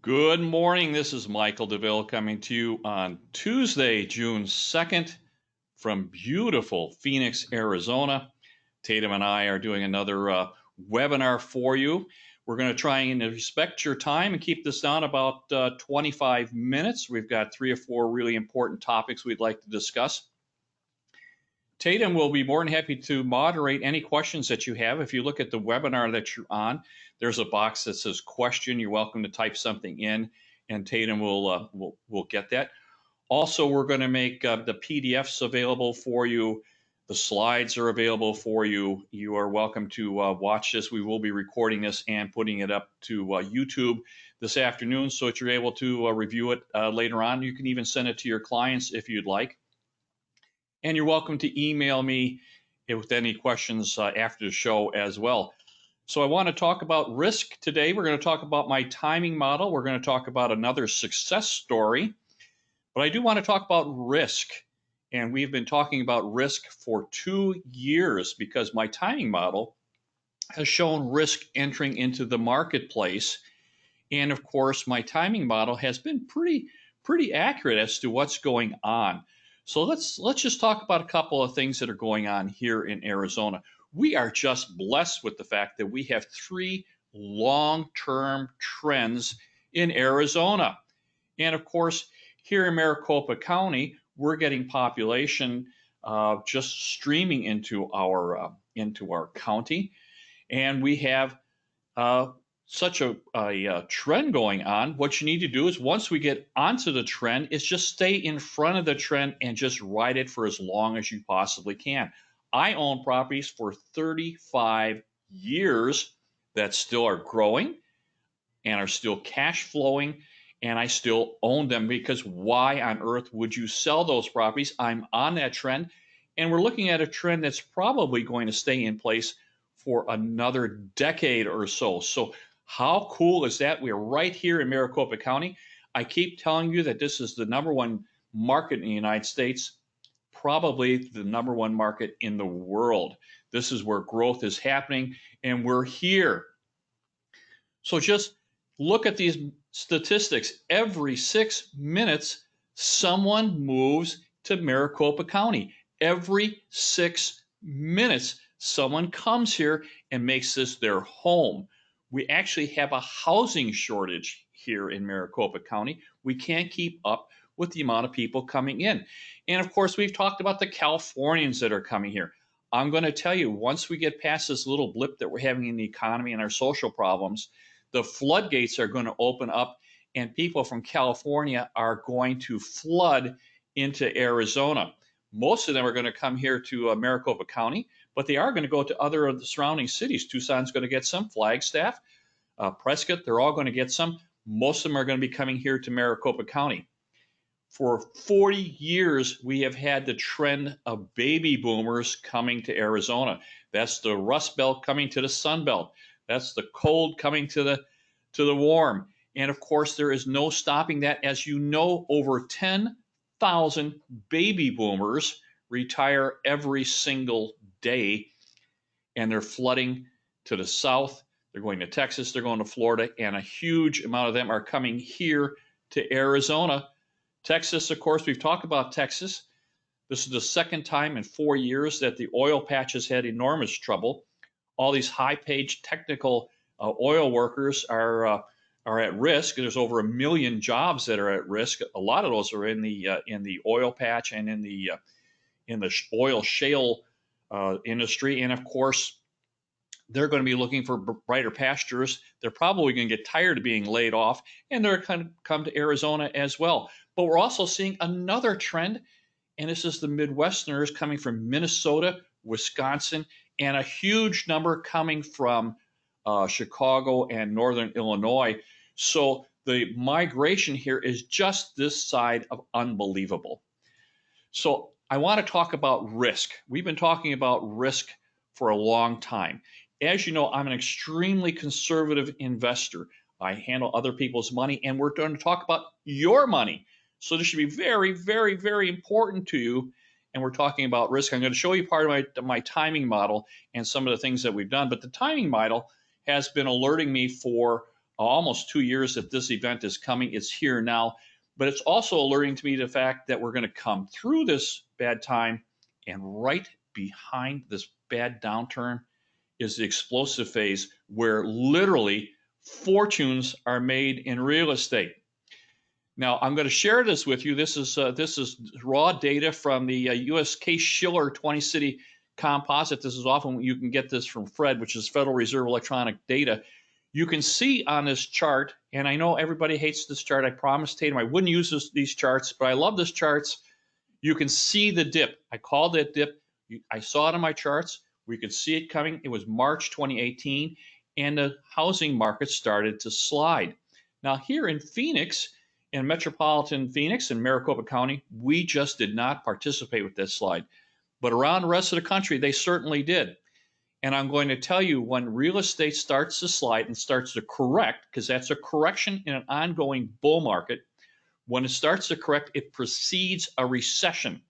Good morning. This is Michael DeVille coming to you on Tuesday, June 2nd from beautiful Phoenix, Arizona. Tatum and I are doing another webinar for you. We're going to try and respect your time and keep this down about 25 minutes. We've got 3 or 4 really important topics we'd like to discuss. Tatum will be more than happy to moderate any questions that you have. If you look at the webinar that you're on, there's a box that says question. You're welcome to type something in, and Tatum will get that. Also, we're going to make the PDFs available for you. The slides are available for you. You are welcome to watch this. We will be recording this and putting it up to YouTube this afternoon so that you're able to review it later on. You can even send it to your clients if you'd like. And you're welcome to email me with any questions after the show as well. So I want to talk about risk today. We're going to talk about my timing model. We're going to talk about another success story. But I do want to talk about risk. And we've been talking about risk for 2 years because my timing model has shown risk entering into the marketplace. And of course, my timing model has been pretty accurate as to what's going on. So let's just talk about a couple of things that are going on here in Arizona. We are just blessed with the fact that we have 3 long-term trends in Arizona. And of course, here in Maricopa County, we're getting population just streaming into our county, and we have such a trend going on. What you need to do is once we get onto the trend is just stay in front of the trend and just ride it for as long as you possibly can. I own properties for 35 years that still are growing and are still cash flowing, and I still own them because why on earth would you sell those properties? I'm on that trend, and we're looking at a trend that's probably going to stay in place for another decade or so. So how cool is that? We're right here in Maricopa County. I keep telling you that this is the #1 market in the United States, probably the #1 market in the world. This is where growth is happening, and we're here. So just look at these statistics. Every 6 minutes, someone moves to Maricopa County. Every 6 minutes, someone comes here and makes this their home. We actually have a housing shortage here in Maricopa County. We can't keep up with the amount of people coming in. And of course, we've talked about the Californians that are coming here. I'm going to tell you, once we get past this little blip that we're having in the economy and our social problems, the floodgates are going to open up, and people from California are going to flood into Arizona. Most of them are going to come here to Maricopa County, but they are going to go to other of the surrounding cities. Tucson's going to get some, Flagstaff, Prescott, they're all going to get some. Most of them are going to be coming here to Maricopa County. For 40 years, we have had the trend of baby boomers coming to Arizona. That's the Rust Belt coming to the Sun Belt. That's the cold coming to the warm. And of course, there is no stopping that. As you know, over 10,000 baby boomers retire every single day, and they're flooding to the south. They're going to Texas, they're going to Florida, and a huge amount of them are coming here to Arizona. Texas, of course, we've talked about Texas. This is the second time in 4 years that the oil patch has had enormous trouble. All these high-paid technical oil workers are at risk. There's over 1 million jobs that are at risk. A lot of those are in the oil patch and in the oil shale industry. And of course, they're going to be looking for brighter pastures. They're probably going to get tired of being laid off, and they're going to come to Arizona as well. But we're also seeing another trend, and this is the Midwesterners coming from Minnesota, Wisconsin, and a huge number coming from Chicago and Northern Illinois. So the migration here is just this side of unbelievable. So I want to talk about risk. We've been talking about risk for a long time. As you know, I'm an extremely conservative investor. I handle other people's money, and we're going to talk about your money. So this should be very, very, very important to you. And we're talking about risk. I'm going to show you part of my timing model and some of the things that we've done. But the timing model has been alerting me for almost 2 years that this event is coming. It's here now, but it's also alerting to me the fact that we're going to come through this bad time, and right behind this bad downturn is the explosive phase where literally fortunes are made in real estate. Now, I'm going to share this with you. This is raw data from the U.S. Case-Shiller 20-city composite. This is often you can get this from FRED, which is Federal Reserve Electronic Data. You can see on this chart, and I know everybody hates this chart. I promised Tatum I wouldn't use these charts, but I love this charts. You can see the dip. I called that dip. I saw it on my charts. We could see it coming. It was March 2018, and the housing market started to slide. Now, here in Phoenix, in metropolitan Phoenix and Maricopa County, we just did not participate with this slide. But around the rest of the country, they certainly did. And I'm going to tell you, when real estate starts to slide and starts to correct, because that's a correction in an ongoing bull market, when it starts to correct, it precedes a recession.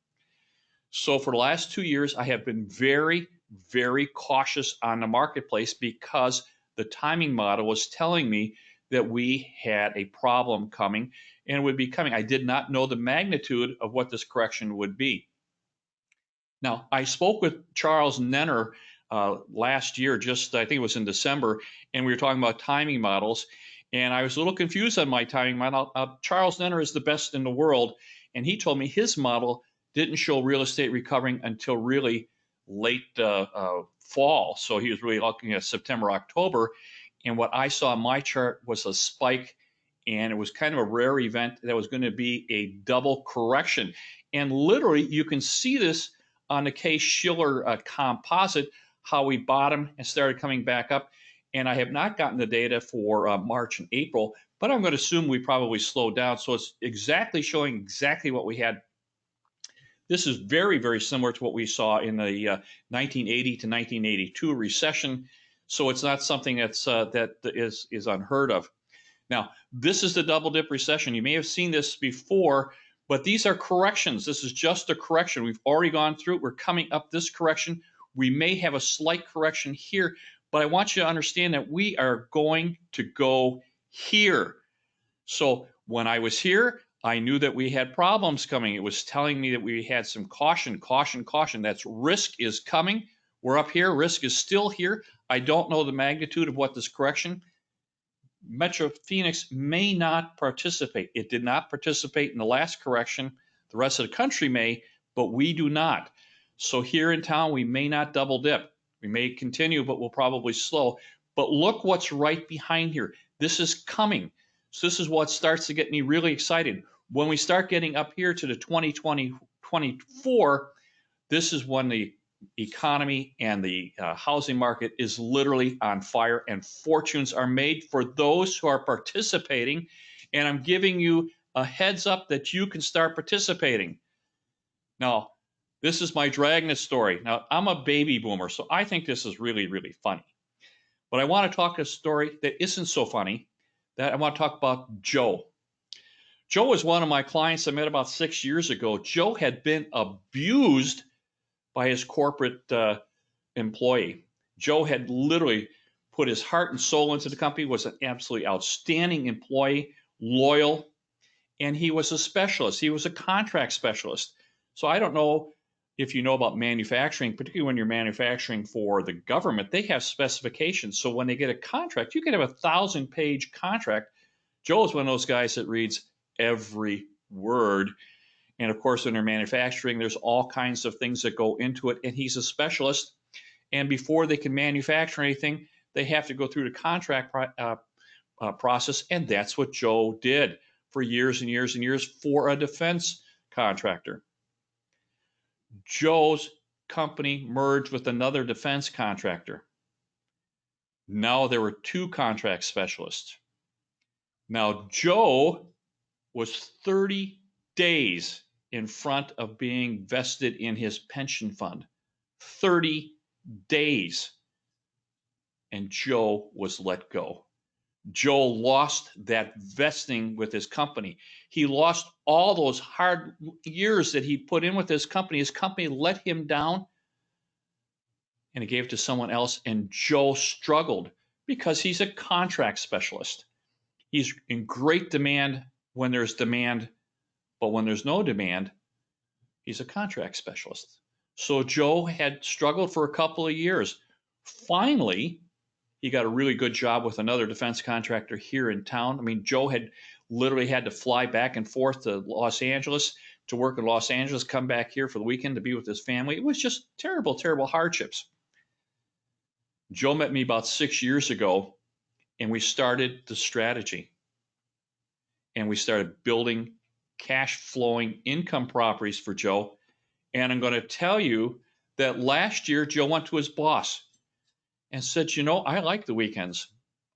So for the last 2 years, I have been very, very cautious on the marketplace because the timing model was telling me that we had a problem coming, and it would be coming. I did not know the magnitude of what this correction would be. Now, I spoke with Charles Nenner last year, just I think it was in December, and we were talking about timing models, and I was a little confused on my timing model. Charles Nenner is the best in the world, and he told me his model didn't show real estate recovering until really late fall. So he was really looking at September, October, and what I saw in my chart was a spike, and it was kind of a rare event that was going to be a double correction. And literally, you can see this on the Case-Shiller composite, how we bottomed and started coming back up. And I have not gotten the data for March and April, but I'm going to assume we probably slowed down. So it's exactly showing exactly what we had. This is very, very similar to what we saw in the 1980 to 1982 recession. So it's not something that is unheard of. Now, this is the double dip recession. You may have seen this before, but these are corrections. This is just a correction. We've already gone through it. We're coming up this correction. We may have a slight correction here, but I want you to understand that we are going to go here. So when I was here, I knew that we had problems coming. It was telling me that we had some caution, caution, caution. That's risk is coming. We're up here. Risk is still here. I don't know the magnitude of what this correction. Metro Phoenix may not participate. It did not participate in the last correction. The rest of the country may, but we do not. So here in town, we may not double dip. We may continue, but we'll probably slow. But look what's right behind here. This is coming. So this is what starts to get me really excited. When we start getting up here to the 2020, 24, this is when the economy and the housing market is literally on fire, and fortunes are made for those who are participating. And I'm giving you a heads up that you can start participating. Now, this is my Dragnet story. Now, I'm a baby boomer, so I think this is really, really funny. But I want to talk a story that isn't so funny, that I want to talk about Joe. Joe was one of my clients I met about 6 years ago. Joe had been abused by his corporate employee. Joe had literally put his heart and soul into the company, was an absolutely outstanding employee, loyal, and he was a specialist. He was a contract specialist. So I don't know if you know about manufacturing, particularly when you're manufacturing for the government, they have specifications. So when they get a contract, you can have a 1,000-page contract. Joe is one of those guys that reads every word. And of course, when they're manufacturing, there's all kinds of things that go into it. And he's a specialist. And before they can manufacture anything, they have to go through the contract process. And that's what Joe did for years and years and years for a defense contractor. Joe's company merged with another defense contractor. Now there were two contract specialists. Now Joe was 30 days in front of being vested in his pension fund. 30 days. And Joe was let go. Joe lost that vesting with his company. He lost all those hard years that he put in with his company. His company let him down, and he gave it to someone else. And Joe struggled because he's a contract specialist. He's in great demand when there's demand, but when there's no demand, he's a contract specialist. So Joe had struggled for a couple of years. Finally, he got a really good job with another defense contractor here in town. I mean, Joe had literally had to fly back and forth to Los Angeles to work in Los Angeles, come back here for the weekend to be with his family. It was just terrible, terrible hardships. Joe met me about 6 years ago, and we started the strategy. And we started building cash flowing income properties for Joe. And I'm going to tell you that last year, Joe went to his boss and said, you know, I like the weekends.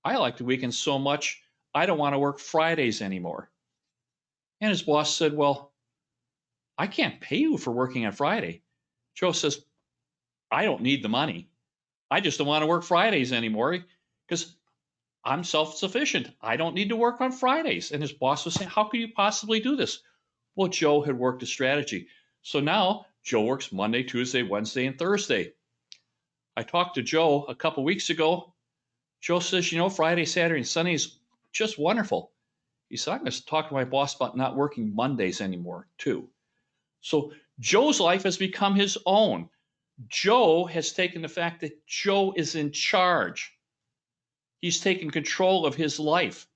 I like the weekends so much, I don't want to work Fridays anymore. And his boss said, well, I can't pay you for working on Friday. Joe says, I don't need the money. I just don't want to work Fridays anymore because I'm self-sufficient. I don't need to work on Fridays. And his boss was saying, how could you possibly do this? Well, Joe had worked a strategy. So now Joe works Monday, Tuesday, Wednesday, and Thursday. I talked to Joe a couple weeks ago. Joe says, you know, Friday, Saturday, and Sunday is just wonderful. He said, I'm going to talk to my boss about not working Mondays anymore, too. So Joe's life has become his own. Joe has taken the fact that Joe is in charge. He's taken control of his life.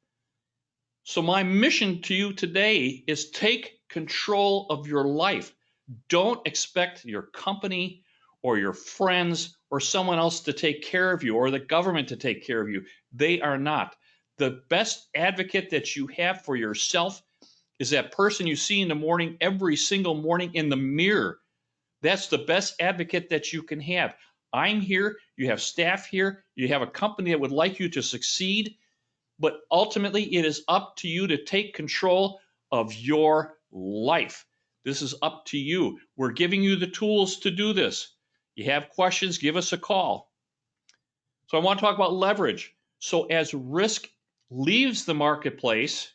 So my mission to you today is take control of your life. Don't expect your company or your friends or someone else to take care of you or the government to take care of you. They are not. The best advocate that you have for yourself is that person you see in the morning, every single morning in the mirror. That's the best advocate that you can have. I'm here, you have staff here, you have a company that would like you to succeed, but ultimately it is up to you to take control of your life. This is up to you. We're giving you the tools to do this. You have questions, give us a call. So I want to talk about leverage. So as risk leaves the marketplace,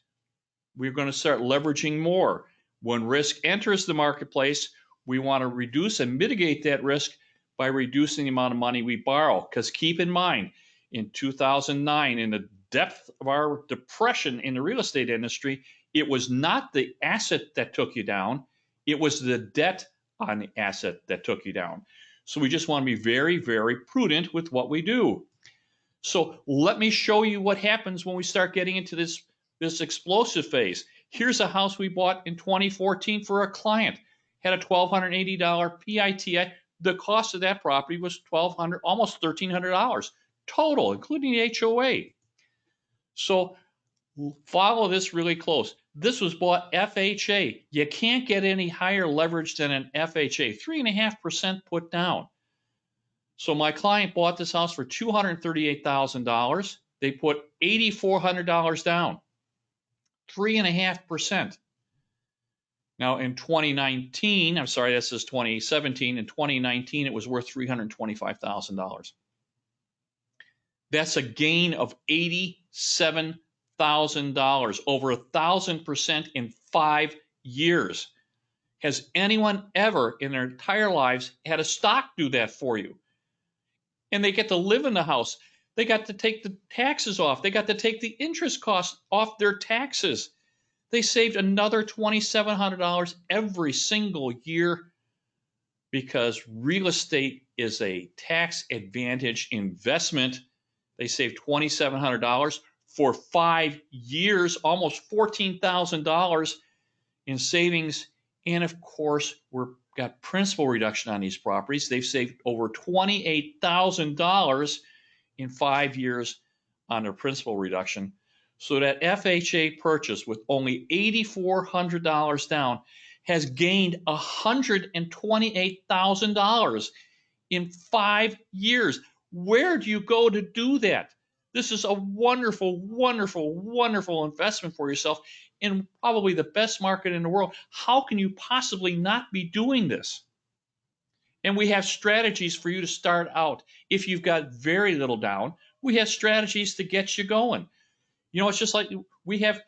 we're going to start leveraging more. When risk enters the marketplace, we want to reduce and mitigate that risk by reducing the amount of money we borrow. Because keep in mind, in 2009, in the depth of our depression in the real estate industry, it was not the asset that took you down, it was the debt on the asset that took you down. So we just want to be very, very prudent with what we do. So let me show you what happens when we start getting into this explosive phase. Here's a house we bought in 2014 for a client. Had a $1,280 PITI. The cost of that property was $1,200, almost $1,300 total, including the HOA. So follow this really close. This was bought FHA. You can't get any higher leverage than an FHA, 3.5% put down. So my client bought this house for $238,000. They put $8,400 down, 3.5%. Now in 2019, I'm sorry, this is 2017. In 2019, it was worth $325,000. That's a gain of $87,000, over 1,000% in 5 years. Has anyone ever in their entire lives had a stock do that for you? And they get to live in the house. They got to take the taxes off. They got to take the interest costs off their taxes. They saved another $2,700 every single year because real estate is a tax advantage investment. They saved $2,700 for 5 years, almost $14,000 in savings. And of course, we've got principal reduction on these properties. They've saved over $28,000 in 5 years on their principal reduction. So that FHA purchase with only $8,400 down has gained $128,000 in 5 years. Where do you go to do that? This is a wonderful, wonderful, wonderful investment for yourself in probably the best market in the world. How can you possibly not be doing this? And we have strategies for you to start out. If you've got very little down, we have strategies to get you going. You know, it's just like we have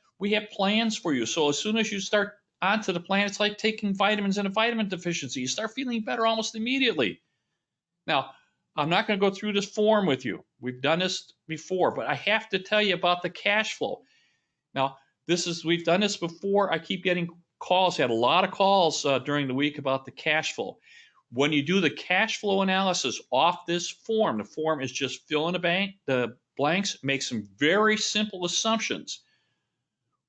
plans for you. So as soon as you start onto the plan, it's like taking vitamins and a vitamin deficiency. You start feeling better almost immediately. Now, I'm not going to go through this form with you. We've done this before, but I have to tell you about the cash flow. Now, we've done this before. I keep getting calls. Had a lot of calls during the week about the cash flow. When you do the cash flow analysis off this form, the form is just fill in the blanks, make some very simple assumptions.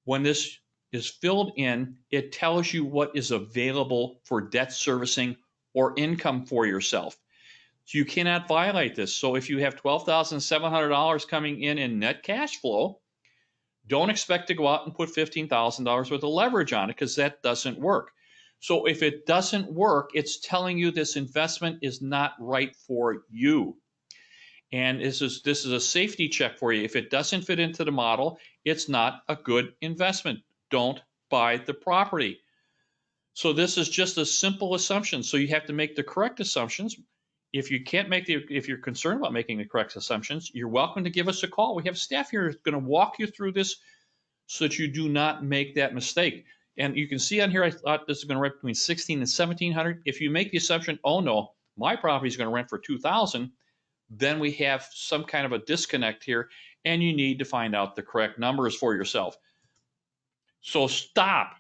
When this is filled in, it tells you what is available for debt servicing or income for yourself. So you cannot violate this. So if you have $12,700 coming in net cash flow, don't expect to go out and put $15,000 worth of leverage on it, because that doesn't work. So if it doesn't work, it's telling you this investment is not right for you. And this is a safety check for you. If it doesn't fit into the model, it's not a good investment. Don't buy the property. So this is just a simple assumption. So you have to make the correct assumptions. If you're concerned about making the correct assumptions, you're welcome to give us a call. We have staff here who's going to walk you through this so that you do not make that mistake. And you can see on here, I thought this is going to rent between 16 and 1700. If you make the assumption, oh no, my property is going to rent for 2,000, then we have some kind of a disconnect here, and you need to find out the correct numbers for yourself. So stop.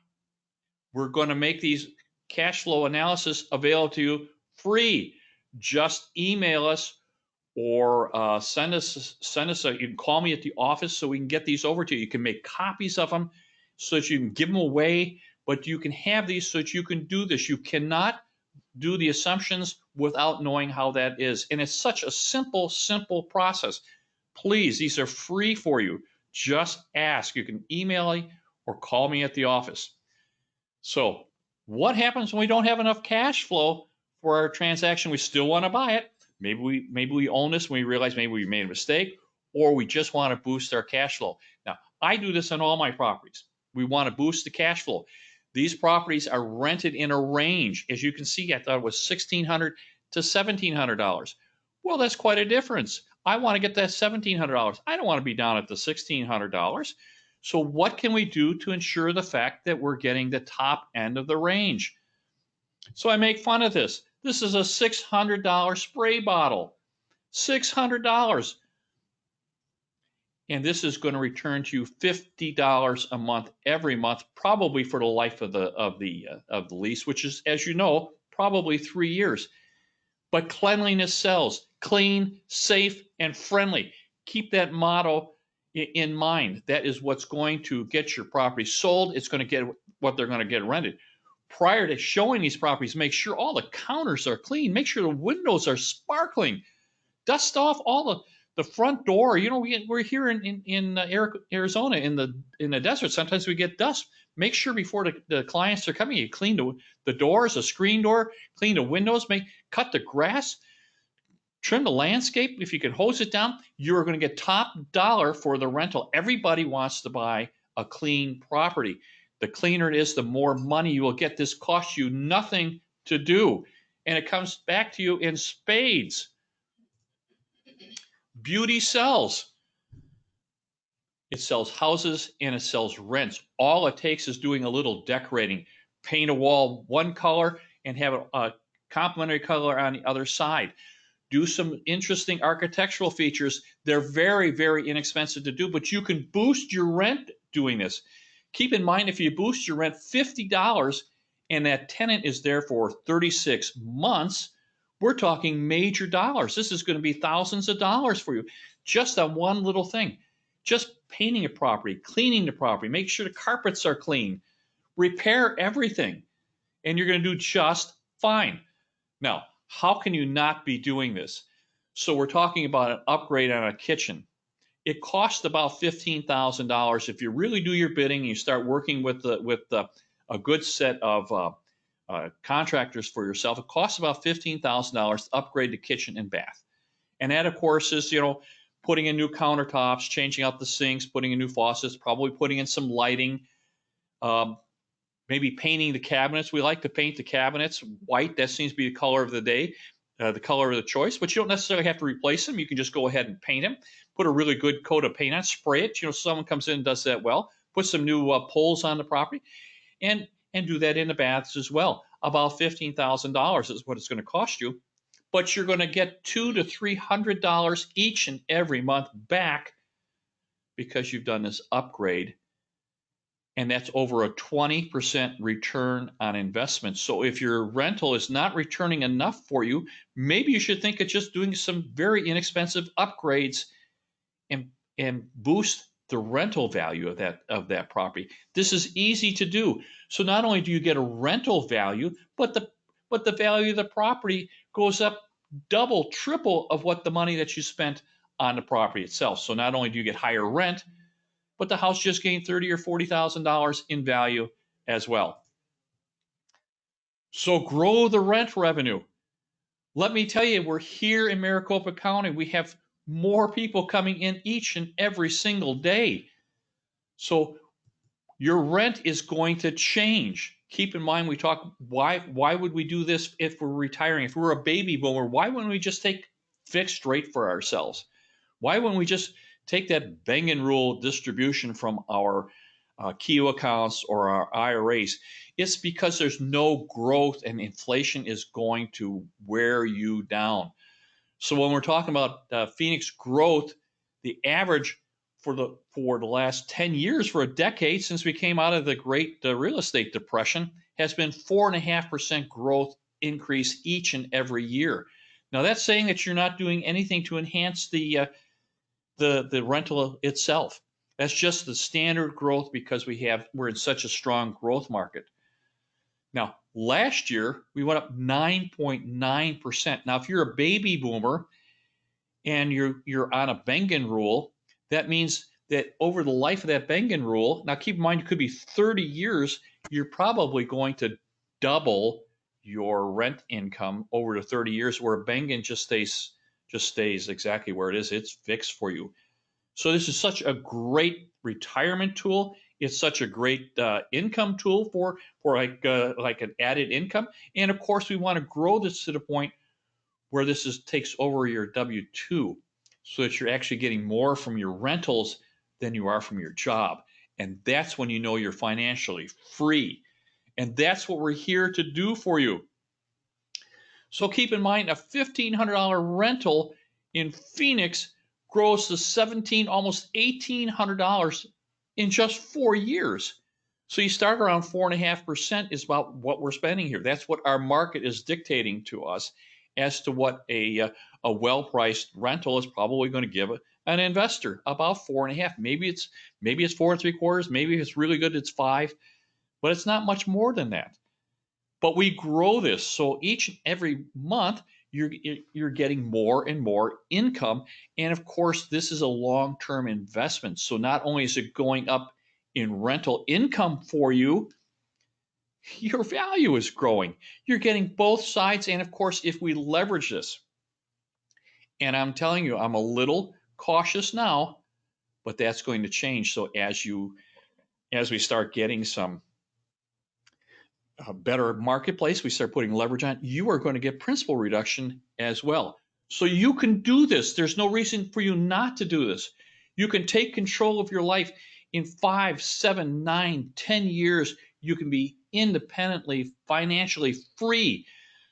We're going to make these cash flow analysis available to you free. Just email us or send us you can call me at the office so we can get these over to you. You can make copies of them so that you can give them away, but you can have these so that you can do this. You cannot do the assumptions without knowing how that is. And it's such a simple process. Please, these are free for you. Just ask. You can email me or call me at the office. So what happens when we don't have enough cash flow for our transaction? We still want to buy it. Maybe we own this and we realize maybe we made a mistake, or we just want to boost our cash flow. Now, I do this on all my properties. We want to boost the cash flow. These properties are rented in a range. As you can see, I thought it was $1,600 to $1,700. Well, that's quite a difference. I want to get that $1,700. I don't want to be down at the $1,600. So what can we do to ensure the fact that we're getting the top end of the range? So I make fun of this. This is a $600 spray bottle. $600. And this is going to return to you $50 a month every month, probably for the life of the lease, which is, as you know, probably 3 years. But cleanliness sells. Clean, safe, and friendly. Keep that motto in mind. That is what's going to get your property sold. It's going to get what they're going to get rented. Prior to showing these properties, make sure all the counters are clean. Make sure the windows are sparkling. Dust off all the front door. You know, we're here in Arizona in the desert. Sometimes we get dust. Make sure before the clients are coming, you clean the doors, the screen door, clean the windows, cut the grass, trim the landscape. If you can hose it down, you're going to get top dollar for the rental. Everybody wants to buy a clean property. The cleaner it is, the more money you will get. This costs you nothing to do, and it comes back to you in spades. Beauty sells. It sells houses and it sells rents. All it takes is doing a little decorating. Paint a wall one color and have a complementary color on the other side. Do some interesting architectural features. They're very, very inexpensive to do, but you can boost your rent doing this. Keep in mind, if you boost your rent $50 and that tenant is there for 36 months, we're talking major dollars. This is going to be thousands of dollars for you just on one little thing. Just painting a property, cleaning the property, make sure the carpets are clean, repair everything, and you're going to do just fine. Now, how can you not be doing this? So we're talking about an upgrade on a kitchen. It costs about $15,000. If you really do your bidding and you start working with a good set of contractors for yourself, it costs about $15,000 to upgrade the kitchen and bath. And that, of course, is, putting in new countertops, changing out the sinks, putting in new faucets, probably putting in some lighting, maybe painting the cabinets. We like to paint the cabinets white. That seems to be the color of the day, the color of the choice. But you don't necessarily have to replace them. You can just go ahead and paint them. Put a really good coat of paint on, spray it. Someone comes in and does that well. Put some new poles on the property, and do that in the baths as well. About $15,000 is what it's going to cost you. But you're going to get $200 to $300 each and every month back because you've done this upgrade and that's over a 20% return on investment. So if your rental is not returning enough for you, maybe you should think of just doing some very inexpensive upgrades and boost the rental value of that property. This is easy to do. So not only do you get a rental value, but the value of the property goes up double, triple of what the money that you spent on the property itself. So not only do you get higher rent, but the house just gained $30,000 or $40,000 in value as well. So grow the rent revenue. Let me tell you, we're here in Maricopa County. We have more people coming in each and every single day. So your rent is going to change. Keep in mind, we talk, why would we do this if we're retiring? If we're a baby boomer, why wouldn't we just take fixed rate for ourselves? Why wouldn't we just take that bang and rule distribution from our Keogh accounts or our IRAs? It's because there's no growth and inflation is going to wear you down. So when we're talking about Phoenix growth, the average for the last 10 years, for a decade since we came out of the great real estate depression, has been 4.5% growth increase each and every year. Now that's saying that you're not doing anything to enhance the rental itself. That's just the standard growth because we're in such a strong growth market. Now, last year we went up 9.9%. Now, if you're a baby boomer and you're on a Bengen rule, that means that over the life of that Bengen rule, now keep in mind it could be 30 years, you're probably going to double your rent income over the 30 years, where Bengen just stays exactly where it is. It's fixed for you. So this is such a great retirement tool. It's such a great income tool for like an added income. And of course, we want to grow this to the point where this takes over your W-2, so that you're actually getting more from your rentals than you are from your job. And that's when you know you're financially free. And that's what we're here to do for you. So keep in mind, a $1,500 rental in Phoenix grows to $1,700, almost $1,800 in just 4 years. So you start around 4.5% is about what we're spending here. That's what our market is dictating to us as to what a well-priced rental is probably going to give an investor, about 4.5. Maybe it's 4.75. Maybe if it's really good, it's 5, but it's not much more than that. But we grow this, so each and every month you're getting more and more income. And of course, this is a long-term investment. So not only is it going up in rental income for you, your value is growing. You're getting both sides. And of course, if we leverage this, and I'm telling you, I'm a little cautious now, but that's going to change. So as we start getting some a better marketplace, we start putting leverage on, you are going to get principal reduction as well. So you can do this. There's no reason for you not to do this. You can take control of your life in 5, 7, 9, 10 years. You can be independently, financially free,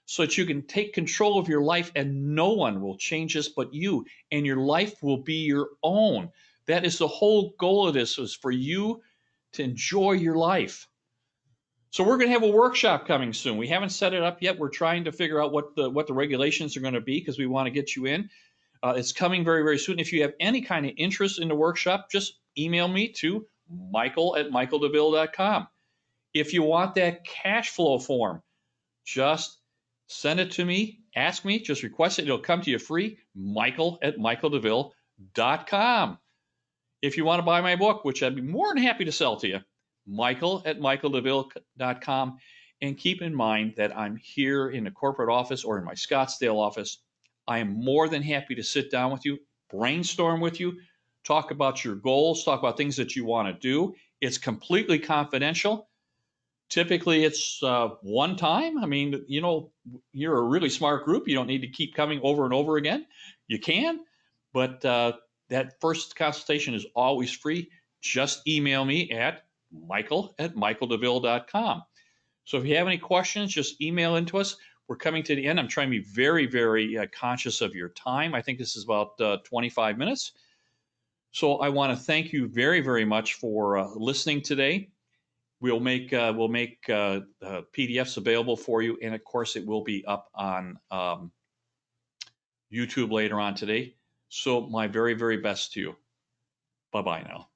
so that you can take control of your life and no one will change this but you, and your life will be your own. That is the whole goal of this, is for you to enjoy your life. So we're going to have a workshop coming soon. We haven't set it up yet. We're trying to figure out what the regulations are going to be, because we want to get you in. It's coming very, very soon. If you have any kind of interest in the workshop, just email me to michael@michaeldeville.com. If you want that cash flow form, just send it to me. Ask me. Just request it. It'll come to you free. michael@michaeldeville.com. If you want to buy my book, which I'd be more than happy to sell to you, michael@michaeldeville.com. And keep in mind that I'm here in the corporate office or in my Scottsdale office. I am more than happy to sit down with you, brainstorm with you, talk about your goals, talk about things that you want to do. It's completely confidential. Typically, it's one time. I mean, you're a really smart group. You don't need to keep coming over and over again. You can, but that first consultation is always free. Just email me at michael@michaeldeville.com. So if you have any questions, just email into us. We're coming to the end. I'm trying to be very, very conscious of your time. I think this is about 25 minutes. So I want to thank you very, very much for listening today. we'll make PDFs available for you, and of course, it will be up on YouTube later on today. So my very, very best to you. Bye-bye now.